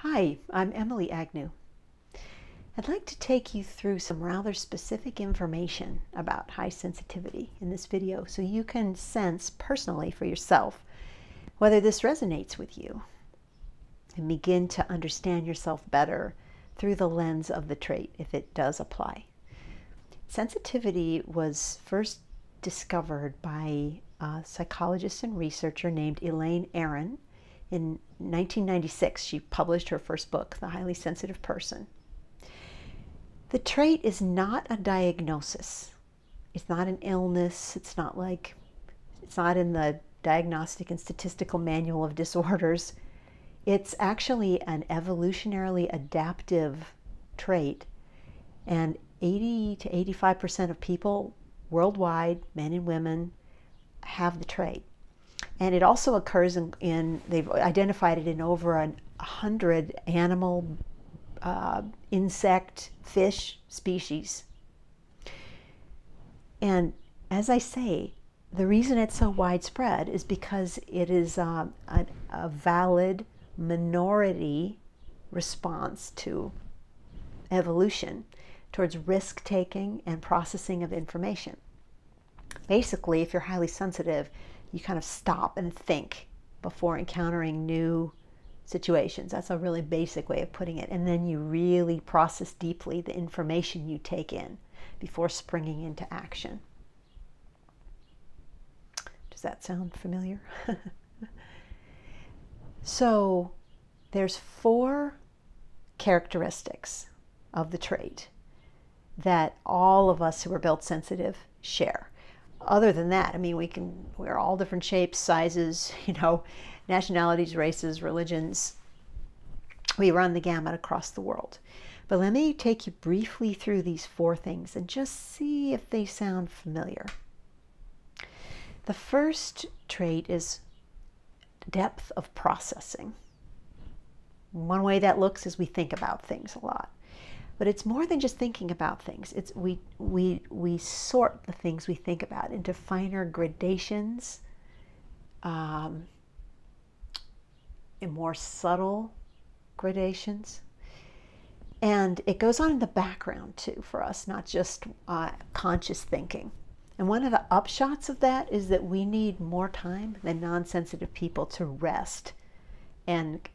Hi, I'm Emily Agnew. I'd like to take you through some rather specific information about high sensitivity in this video so you can sense personally for yourself whether this resonates with you and begin to understand yourself better through the lens of the trait if it does apply. Sensitivity was first discovered by a psychologist and researcher named Elaine Aron. In 1996, she published her first book, The Highly Sensitive Person. The trait is not a diagnosis. It's not an illness. It's not in the Diagnostic and Statistical Manual of Disorders. It's actually an evolutionarily adaptive trait, and 80 to 85% of people worldwide, men and women, have the trait. And it also occurs they've identified it in over 100 animal, insect, fish species. And as I say, the reason it's so widespread is because it is a valid minority response to evolution towards risk-taking and processing of information. Basically, if you're highly sensitive, you kind of stop and think before encountering new situations. That's a really basic way of putting it. And then you really process deeply the information you take in before springing into action. Does that sound familiar? So there's 4 characteristics of the trait that all of us who are built sensitive share. Other than that, I mean, we're all different shapes, sizes, nationalities, races, religions. We run the gamut across the world. But let me take you briefly through these 4 things and just see if they sound familiar. The first trait is depth of processing. One way that looks is we think about things a lot. But it's more than just thinking about things. It's we sort the things we think about into finer gradations, and more subtle gradations. And it goes on in the background too for us, not just conscious thinking. And one of the upshots of that is that we need more time than non-sensitive people to rest and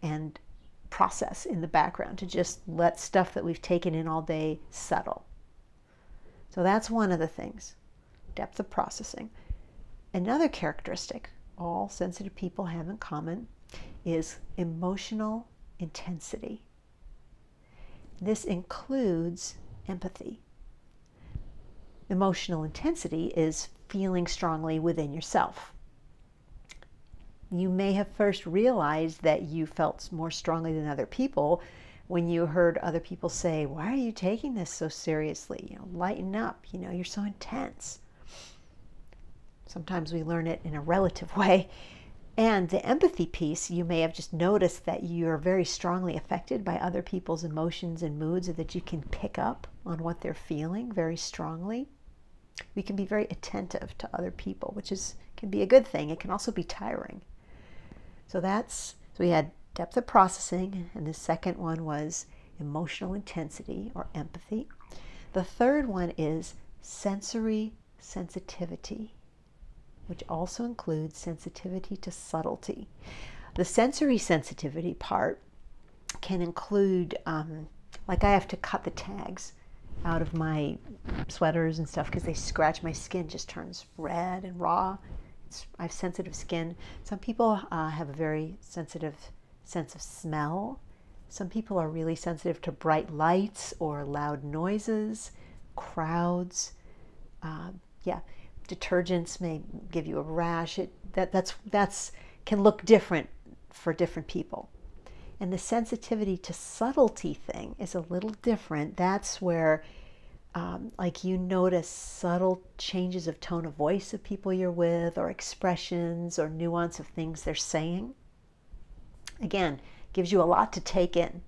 process in the background, to just let stuff that we've taken in all day settle. So that's one of the things, depth of processing. Another characteristic all sensitive people have in common is emotional intensity. This includes empathy. Emotional intensity is feeling strongly within yourself. You may have first realized that you felt more strongly than other people when you heard other people say, "Why are you taking this so seriously? Lighten up, you're so intense." Sometimes we learn it in a relative way. And the empathy piece, you may have just noticed that you're very strongly affected by other people's emotions and moods, and that you can pick up on what they're feeling very strongly. We can be very attentive to other people, which can be a good thing. It can also be tiring. So we had depth of processing, and the second one was emotional intensity or empathy. The third one is sensory sensitivity, which also includes sensitivity to subtlety. The sensory sensitivity part can include, like I have to cut the tags out of my sweaters and stuff because they scratch. My skin just turns red and raw. I have sensitive skin. Some people have a very sensitive sense of smell. Some people are really sensitive to bright lights or loud noises, crowds. Detergents may give you a rash. That's can look different for different people. And the sensitivity to subtlety thing is a little different. That's where you notice subtle changes of tone of voice of people you're with, or expressions or nuance of things they're saying. Again, gives you a lot to take in.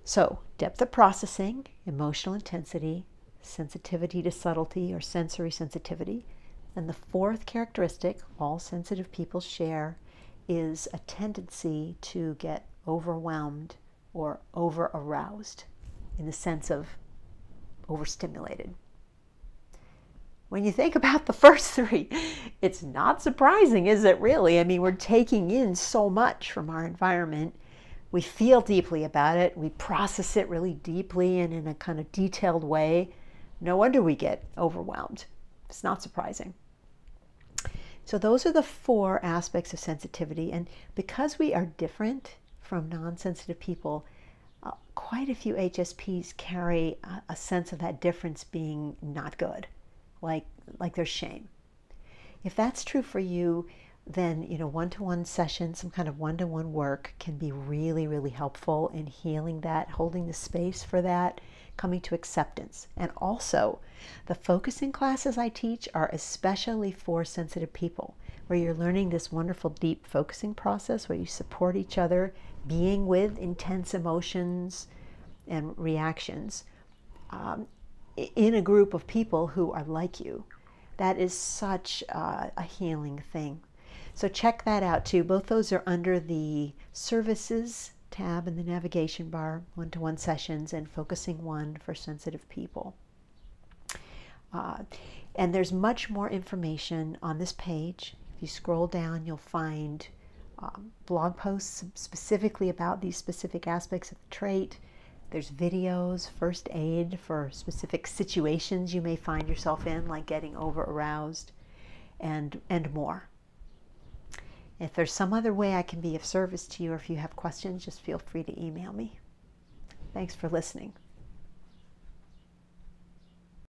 So, depth of processing, emotional intensity, sensitivity to subtlety or sensory sensitivity. And the 4th characteristic all sensitive people share is a tendency to get overwhelmed, or over-aroused in the sense of overstimulated. When you think about the first three, it's not surprising, is it really? I mean, we're taking in so much from our environment. We feel deeply about it. We process it really deeply and in a kind of detailed way. No wonder we get overwhelmed. It's not surprising. So those are the 4 aspects of sensitivity. And because we are different from non-sensitive people, quite a few HSPs carry a sense of that difference being not good, like there's shame. If that's true for you, then one-to-one sessions, some kind of one-to-one work can be really, really helpful in healing that, holding the space for that, coming to acceptance. And also, the focusing classes I teach are especially for sensitive people, where you're learning this wonderful deep focusing process where you support each other, being with intense emotions and reactions in a group of people who are like you. That is such a healing thing. So check that out too. Both those are under the Services tab in the navigation bar, one-to-one sessions and Focusing 1 for sensitive people. And there's much more information on this page. If you scroll down, you'll find blog posts specifically about these specific aspects of the trait. There's videos, first aid for specific situations you may find yourself in, like getting over-aroused, and more. If there's some other way I can be of service to you, or if you have questions, just feel free to email me. Thanks for listening.